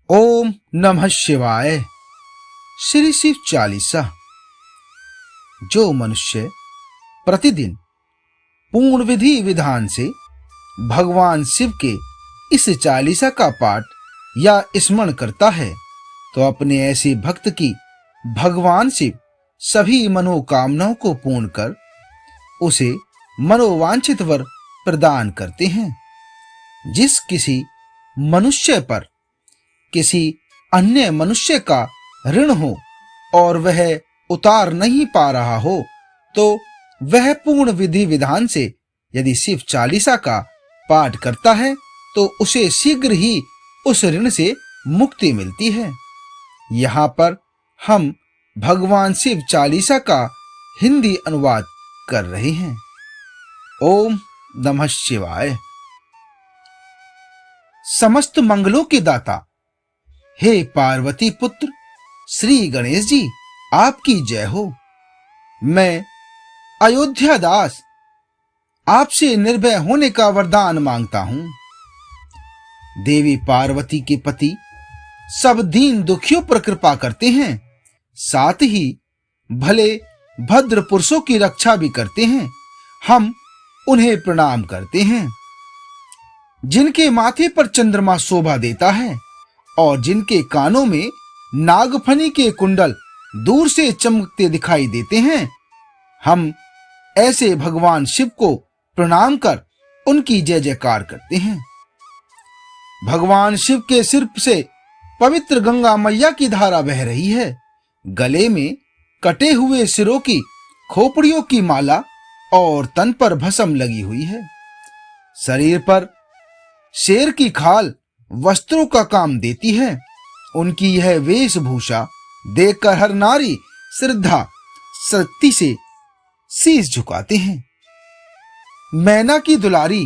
ओम नमः शिवाय। श्री शिव चालीसा। जो मनुष्य प्रतिदिन पूर्ण विधि विधान से भगवान शिव के इस चालीसा का पाठ या स्मरण करता है तो अपने ऐसे भक्त की भगवान शिव सभी मनोकामनाओं को पूर्ण कर उसे मनोवांछित वर प्रदान करते हैं। जिस किसी मनुष्य पर किसी अन्य मनुष्य का ऋण हो और वह उतार नहीं पा रहा हो तो वह पूर्ण विधि विधान से यदि शिव चालीसा का पाठ करता है तो उसे शीघ्र ही उस ऋण से मुक्ति मिलती है। यहाँ पर हम भगवान शिव चालीसा का हिंदी अनुवाद कर रहे हैं। ओम नमः शिवाय। समस्त मंगलों के दाता हे पार्वती पुत्र श्री गणेश जी, आपकी जय हो। मैं अयोध्या दास आपसे निर्भय होने का वरदान मांगता हूं। देवी पार्वती के पति सब दीन दुखियों पर कृपा करते हैं, साथ ही भले भद्र पुरुषों की रक्षा भी करते हैं। हम उन्हें प्रणाम करते हैं। जिनके माथे पर चंद्रमा शोभा देता है और जिनके कानों में नागफनी के कुंडल दूर से चमकते दिखाई देते हैं, हम ऐसे भगवान शिव को प्रणाम कर उनकी जय जयकार करते हैं। भगवान शिव के सिर से पवित्र गंगा मैया की धारा बह रही है। गले में कटे हुए सिरों की खोपड़ियों की माला और तन पर भस्म लगी हुई है। शरीर पर शेर की खाल वस्त्रों का काम देती है। उनकी यह वेशभूषा देखकर हर नारी श्रद्धा शक्ति से शीश झुकाते हैं। मैना की दुलारी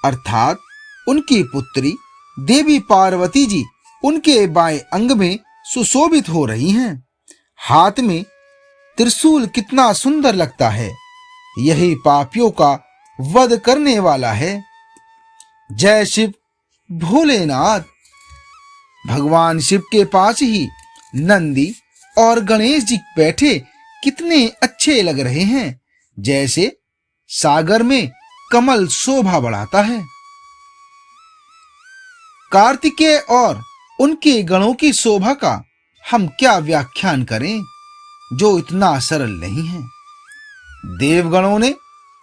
अर्थात उनकी पुत्री देवी पार्वती जी उनके बाएं अंग में सुशोभित हो रही हैं। हाथ में त्रिशूल कितना सुंदर लगता है। यही पापियों का वध करने वाला है। जय शिव भोलेनाथ। भगवान शिव के पास ही नंदी और गणेश जी बैठे कितने अच्छे लग रहे हैं, जैसे सागर में कमल शोभा बढ़ाता है। कार्तिकेय और उनके गणों की शोभा का हम क्या व्याख्यान करें, जो इतना सरल नहीं है। देवगणों ने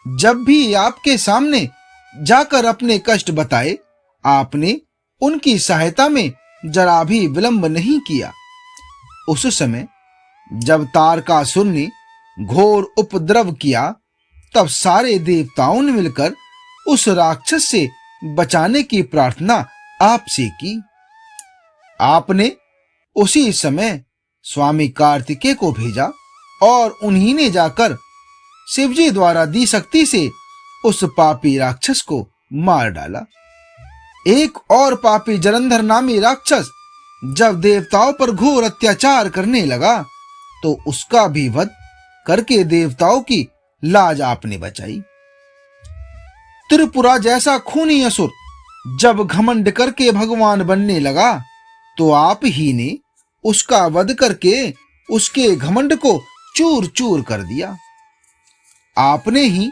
जब भी आपके सामने जाकर अपने कष्ट बताए, आपने उनकी सहायता में जरा भी विलंब नहीं किया। उस समय जब तारकासुर ने घोर उपद्रव किया, तब सारे देवताओं ने मिलकर उस राक्षस से बचाने की प्रार्थना आपसे की। आपने उसी समय स्वामी कार्तिकेय को भेजा और उन्हीं ने जाकर शिवजी द्वारा दी शक्ति से उस पापी राक्षस को मार डाला। एक और पापी जलंधर नामी राक्षस जब देवताओं पर घोर अत्याचार करने लगा तो उसका भी वध करके देवताओं की लाज आपने बचाई। त्रिपुरा जैसा खूनी असुर जब घमंड करके भगवान बनने लगा तो आप ही ने उसका वध करके उसके घमंड को चूर चूर कर दिया। आपने ही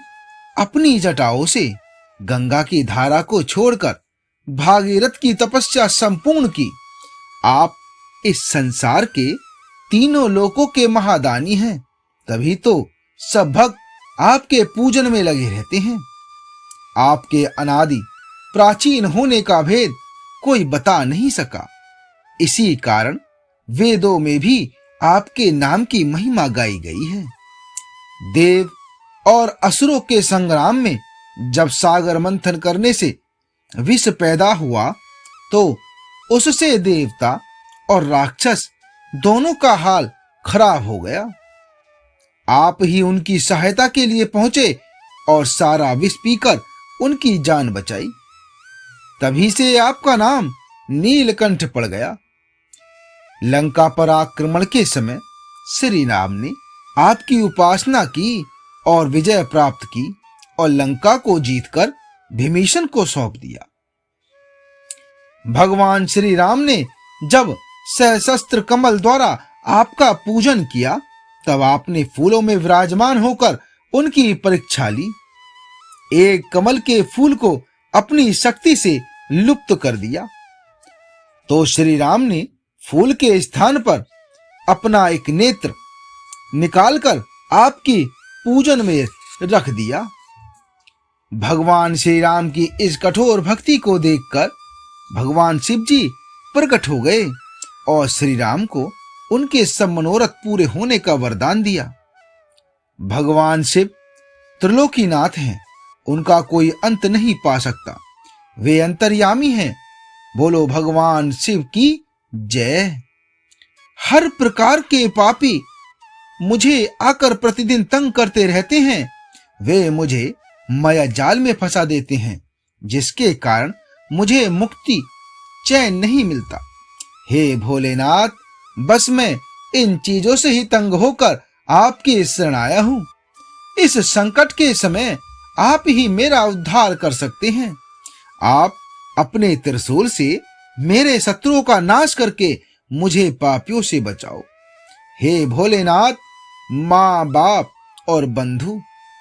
अपनी जटाओं से गंगा की धारा को छोड़कर भागीरथ की तपस्या संपूर्ण की। आप इस संसार के तीनों लोकों के महादानी हैं, तभी तो सब भक्त आपके पूजन में लगे रहते हैं। आपके अनादि प्राचीन होने का भेद कोई बता नहीं सका। इसी कारण वेदों में भी आपके नाम की महिमा गाई गई है। देव और असुरों के संग्राम में जब सागर मंथन करने से विष पैदा हुआ तो उससे देवता और राक्षस दोनों का हाल खराब हो गया। आप ही उनकी सहायता के लिए पहुंचे और सारा विष पीकर उनकी जान बचाई। तभी से आपका नाम नीलकंठ पड़ गया। लंका पर आक्रमण के समय श्री राम ने आपकी उपासना की और विजय प्राप्त की और लंका को जीतकर विभीषण को सौंप दिया। भगवान श्री राम ने जब सहस्त्र कमल द्वारा आपका पूजन किया, तब आपने फूलों में विराजमान होकर उनकी परीक्षा ली। एक कमल के फूल को अपनी शक्ति से लुप्त कर दिया, तो श्री राम ने फूल के स्थान पर अपना एक नेत्र निकालकर आपकी पूजन में रख दिया। भगवान श्री राम की इस कठोर भक्ति को देखकर भगवान शिव जी प्रकट हो गए और श्री राम को उनके सब मनोरथ पूरे होने का वरदान दिया। भगवान शिव त्रिलोकीनाथ हैं, उनका कोई अंत नहीं पा सकता, वे अंतर्यामी हैं। बोलो भगवान शिव की जय। हर प्रकार के पापी मुझे आकर प्रतिदिन तंग करते रहते हैं, वे मुझे माया जाल में फंसा देते हैं, जिसके कारण मुझे मुक्ति चैन नहीं मिलता। हे भोलेनाथ, बस मैं इन चीजों से ही तंग होकर आपकी शरण आया हूं। इस संकट के समय आप ही मेरा उद्धार कर सकते हैं। आप अपने त्रिशूल से मेरे शत्रुओं का नाश करके मुझे पापियों से बचाओ। हे भोलेनाथ, माँ बाप और बंधु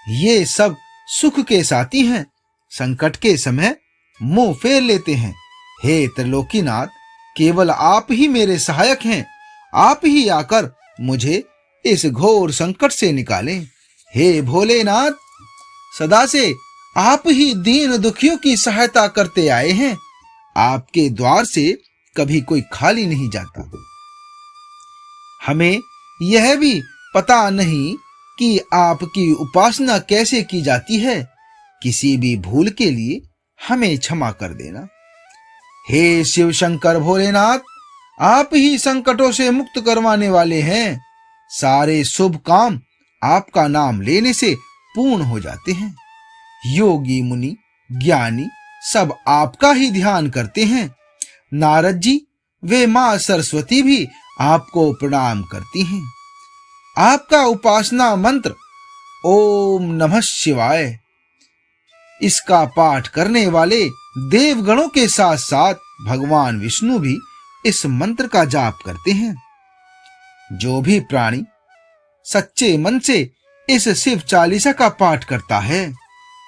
ये सब सुख के साथी हैं, संकट के समय मुंह फेर लेते हैं। हे त्रिलोकीनाथ, केवल आप ही मेरे सहायक हैं, आप ही आकर मुझे इस घोर संकट से निकालें। हे भोलेनाथ, सदा से आप ही दीन दुखियों की सहायता करते आए हैं, आपके द्वार से कभी कोई खाली नहीं जाता। हमें यह भी पता नहीं कि आपकी उपासना कैसे की जाती है, किसी भी भूल के लिए हमें क्षमा कर देना। हे शिव शंकर भोलेनाथ, आप ही संकटों से मुक्त करवाने वाले हैं। सारे शुभ काम आपका नाम लेने से पूर्ण हो जाते हैं। योगी मुनि ज्ञानी सब आपका ही ध्यान करते हैं। नारद जी वे मां सरस्वती भी आपको प्रणाम करती हैं। आपका उपासना मंत्र ओम नमः शिवाय, इसका पाठ करने वाले देवगणों के साथ साथ भगवान विष्णु भी इस मंत्र का जाप करते हैं। जो भी प्राणी सच्चे मन से इस शिव चालीसा का पाठ करता है,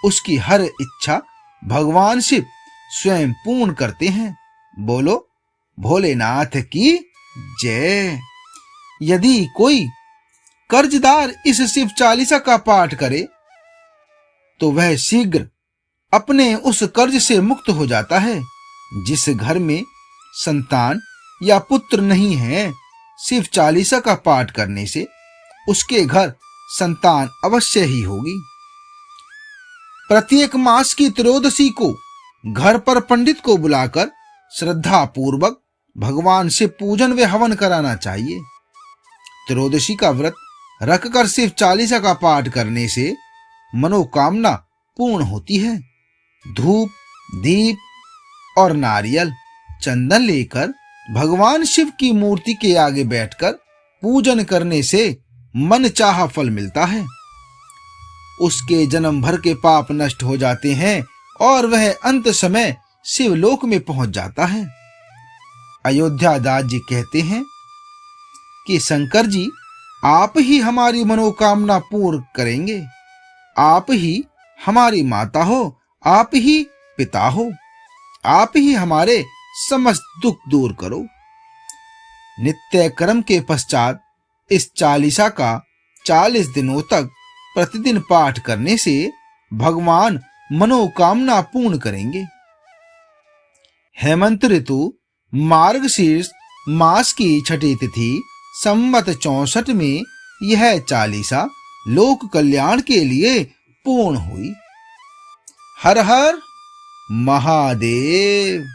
उसकी हर इच्छा भगवान शिव स्वयं पूर्ण करते हैं। बोलो भोलेनाथ की जय। यदि कोई कर्जदार इस शिव चालीसा का पाठ करे, तो वह शीघ्र अपने उस कर्ज से मुक्त हो जाता है। जिस घर में संतान या पुत्र नहीं है, शिव चालीसा का पाठ करने से उसके घर संतान अवश्य ही होगी। प्रत्येक मास की त्रयोदशी को घर पर पंडित को बुलाकर श्रद्धा पूर्वक भगवान शिव पूजन व हवन कराना चाहिए। त्रयोदशी का व्रत रखकर शिव चालीसा का पाठ करने से मनोकामना पूर्ण होती है। धूप, दीप और नारियल, चंदन लेकर भगवान शिव की मूर्ति के आगे बैठकर पूजन करने से मन चाहा फल मिलता है। उसके जन्म भर के पाप नष्ट हो जाते हैं और वह अंत समय शिवलोक में पहुंच जाता है। अयोध्या दास जी कहते हैं कि शंकर जी, आप ही हमारी मनोकामना पूर्ण करेंगे। आप ही हमारी माता हो, आप ही पिता हो, आप ही हमारे समस्त दुख दूर करो। नित्य कर्म के पश्चात इस चालीसा का 40 दिनों तक प्रतिदिन पाठ करने से भगवान मनोकामना पूर्ण करेंगे। हेमंत ऋतु मार्गशीर्ष मास की छठी तिथि संवत 64 में यह चालीसा लोक कल्याण के लिए पूर्ण हुई। हर हर महादेव।